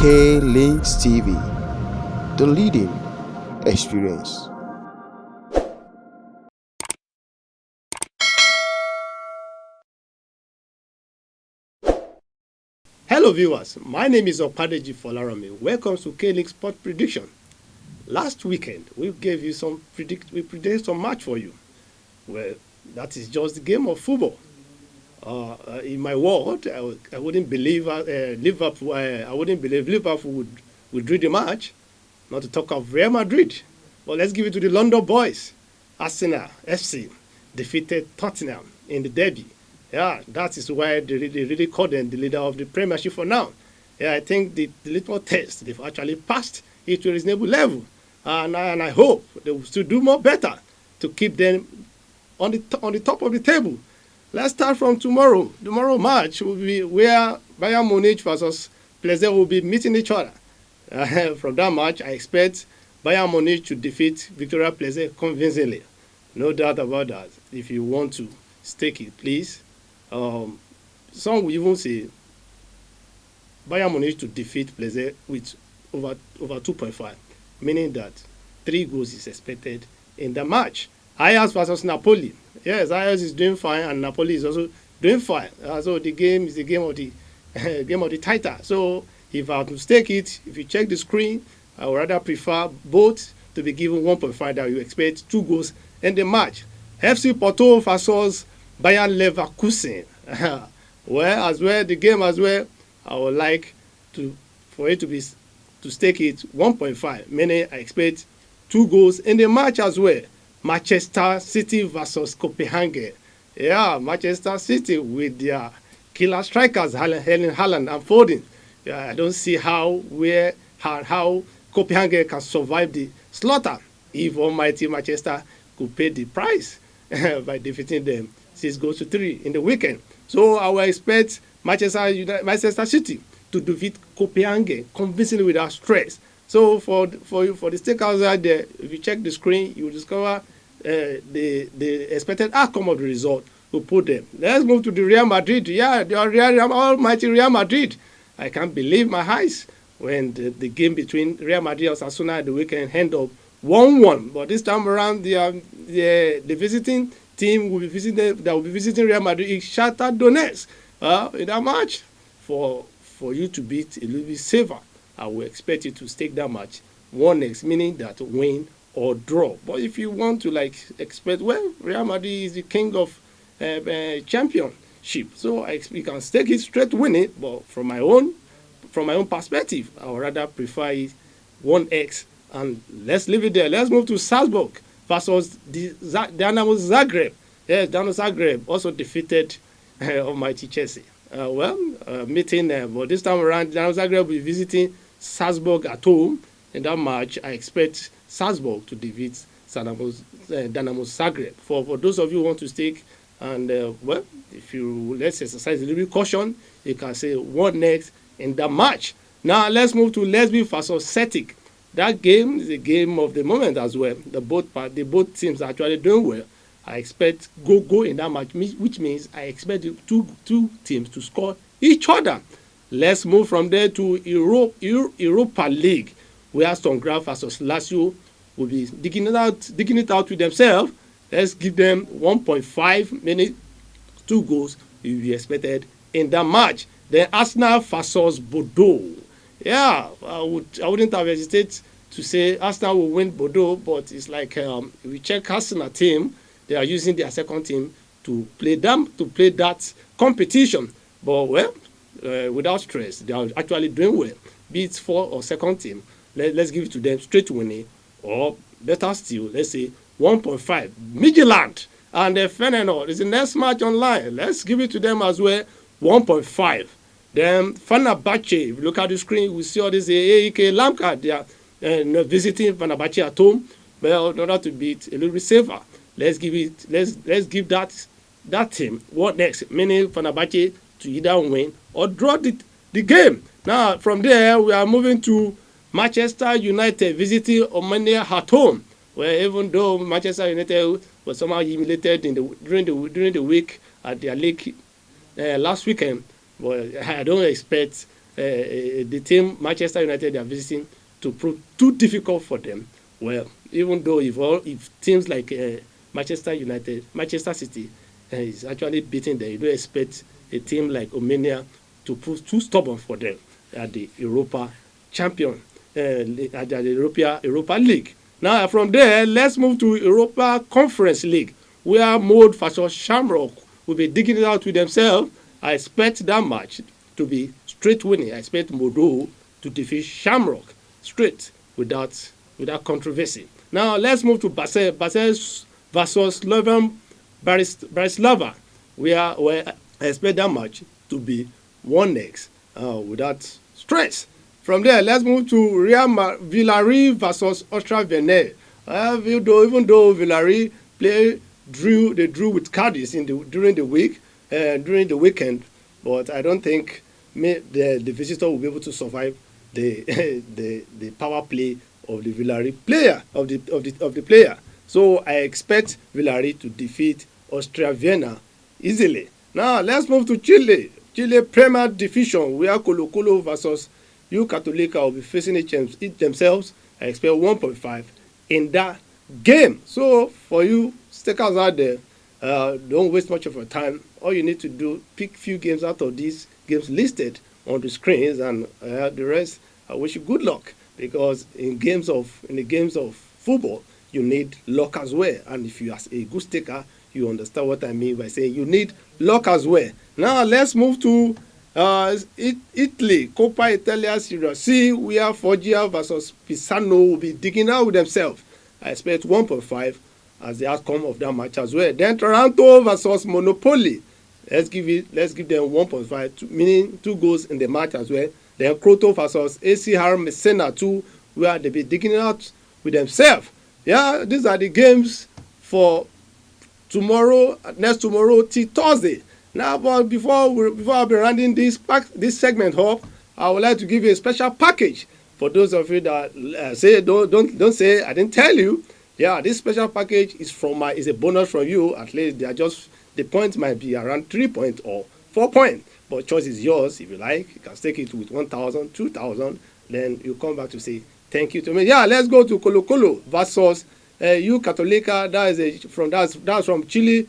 Kaylinkz TV, the leading experience. Hello viewers, my name is Opadeji Folarami. Welcome to Kaylinkz Sport Prediction. Last weekend we gave you we predicted some match for you. Well, that is just the game of football. In my world, I wouldn't believe Liverpool. I wouldn't believe Liverpool would win the match. Not to talk of Real Madrid. But let's give it to the London boys. Arsenal FC defeated Tottenham in the derby. Yeah, that is why they really call them the leader of the Premiership for now. Yeah, I think the little test they've actually passed it to a reasonable level, and I hope they will still do more better to keep them on the top of the table. Let's start from tomorrow. Tomorrow match will be where Bayern Munich versus Plzeň will be meeting each other. From that match, I expect Bayern Munich to defeat Victoria Plzeň convincingly. No doubt about that. If you want to stake it, please. Some will even say Bayern Munich to defeat Plzeň with over 2.5, meaning that 3 goals is expected in the match. Ajax versus Napoli. Yes, Ajax is doing fine, and Napoli is also doing fine. So the game is the game of the game of the title. So if I have to stake it, if you check the screen, I would rather prefer both to be given 1.5 that you expect 2 goals in the match. FC Porto versus Bayern Leverkusen. Well, as well, the game as well, I would like for it to stake it 1.5, meaning I expect 2 goals in the match as well. Manchester City versus Copenhagen. Yeah, Manchester City with their killer strikers, Erling Haaland and Foden. Yeah, I don't see how Copenhagen can survive the slaughter if almighty Manchester could pay the price by defeating them 6-3 in the weekend. So I will expect Manchester City to defeat Copenhagen convincingly without stress. So for the stakeouts out there, if you check the screen, you will discover the expected outcome of the result will put them. Let's move to the Real Madrid. Yeah, the almighty Real Madrid. I can't believe my eyes when the game between Real Madrid and Osasuna at the weekend ended up 1-1. But this time around, the visiting team will be visiting Real Madrid in Shakhtar Donetsk in that match. For you to beat a little bit safer, I will expect you to stake that match 1x, meaning that win or draw. But if you want to expect, well, Real Madrid is the king of championship, so you can stake it straight win it. But from my own perspective, I would rather prefer it 1x, and let's leave it there. Let's move to Salzburg versus the Dynamo Zagreb. Yes, Dynamo Zagreb also defeated almighty Chelsea. Meeting but this time around, Dynamo Zagreb will be visiting Salzburg at home. In that match, I expect Salzburg to defeat Dynamo Zagreb. For those of you who want to stake, and if you let's exercise a little bit caution, you can say 1x in that match. Now let's move to Lesbi versus Celtic. That game is a game of the moment as well. The both teams are actually doing well. I expect go in that match, which means I expect the two teams to score each other. Let's move from there to Europa League, where Aston Villa versus Lazio will be digging it out with themselves. Let's give them 1.5 minutes, 2 goals will be expected in that match. Then Arsenal versus Bordeaux. Yeah, I wouldn't have hesitated to say Arsenal will win Bordeaux, but it's like if we check Arsenal team, they are using their second team to play that competition. But without stress, they are actually doing well. Be it for or second team, let's give it to them straight winning, or better still, let's say 1.5. Midtjylland and Feyenoord is the next match online. Let's give it to them as well, 1.5. Then Fenerbahce, if you look at the screen, we see all this AEK Lamka. They are visiting Fenerbahce at home. Well, in order to beat a little bit safer, let's give that team what next, meaning Fenerbahce to either win or draw the game. Now from there we are moving to Manchester United visiting Omania at home. Well, even though Manchester United was somehow humiliated during the week at their league last weekend, but I don't expect the team Manchester United they are visiting to prove too difficult for them. Well, even though if teams like Manchester City is actually beating them, you don't expect a team like Romania to prove too stubborn for them at the Europa champion, at the Europa League. Now from there, let's move to Europa Conference League, where Molde versus Shamrock will be digging it out with themselves. I expect that match to be straight winning. I expect Bordeaux to defeat Shamrock straight without controversy. Now let's move to Basel versus Slovan Bratislava, where I expect that match to be 1x without stress. From there, let's move to Villarreal versus Austria Vienna. Even though Villarreal drew with Cadiz during the weekend, but I don't think the visitor will be able to survive the power play of the Villarreal player of the player. So I expect Villarreal to defeat Austria Vienna easily. Now let's move to Chile Premier Division, where Colo Colo versus U Católica will be facing it themselves. I expect 1.5 in that game. So for you stakers out there, don't waste much of your time. All you need to do, pick few games out of these games listed on the screens, and the rest, I wish you good luck, because in the games of football, you need luck as well. And if you are a good staker, you understand what I mean by saying you need luck as well. Now let's move to Italy, Coppa Italia Serie C, where Foggia versus Pisano will be digging out with themselves. I expect 1.5 as the outcome of that match as well. Then Taranto versus Monopoli. Let's give them 1.5, meaning 2 goals in the match as well. Then Croto versus ACR Messena 2, where they be digging out with themselves. Yeah, these are the games for next tomorrow till Thursday. Now, but before I'll be rounding this segment up, I would like to give you a special package for those of you that say don't say I didn't tell you. Yeah, this special package is a bonus from you. At least the points might be around 3 points or 4 points, but choice is yours. If you like, you can stake it with 1,000, 2,000. Then you come back to say thank you to me. Yeah, let's go to Colo Colo versus U Católica. That's from Chile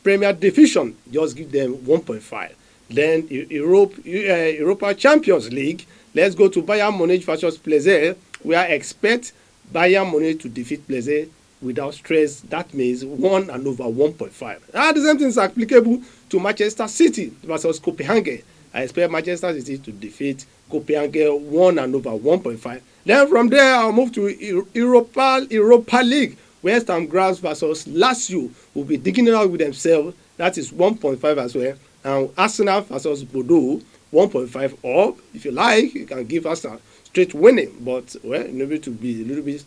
Premier Division. Just give them 1.5. Then Europa Champions League. Let's go to Bayern Munich versus Plaisir, where I expect Bayern Munich to defeat Plaisir without stress. That means 1 and over 1.5. The same thing is applicable to Manchester City versus Copenhagen. I expect Manchester City to defeat Copenhagen 1 and over 1.5. Then from there, I'll move to Europa League. West Ham Graz versus Lazio will be digging it out with themselves. That is 1.5 as well. And Arsenal versus Bordeaux, 1.5. Or if you like, you can give Arsenal straight winning. But well, in order to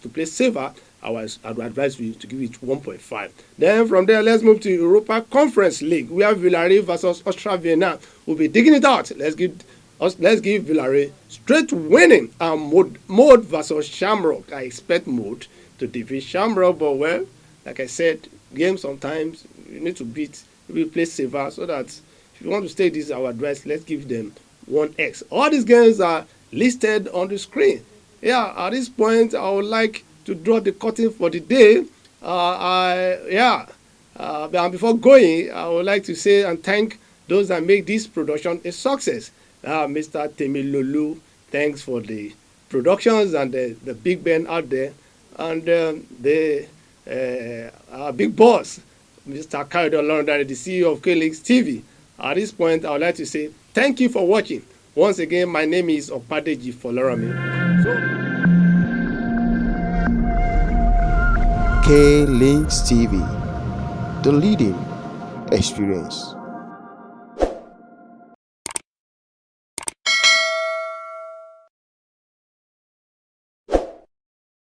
play safer, I would advise you to give it 1.5. Then from there, let's move to Europa Conference League, where Villarreal versus Austria Vienna will be digging it out. Let's give Villarreal straight winning. And Molde versus Shamrock. I expect Molde to defeat Shamrock, but well, like I said, games sometimes you need to play safer, so that if you want to stay this our advice, let's give them 1x. All these games are listed on the screen. Yeah, at this point, I would like to draw the curtain for the day. And before going, I would like to say and thank those that make this production a success. Mr. Temilolu, thanks for the productions, and the big Ben out there, and our big boss, Mr. Kayode London, the CEO of Kaylinkz TV. At this point, I would like to say thank you for watching. Once again, my name is Opadeji Folorami. Kaylinkz TV, the leading experience.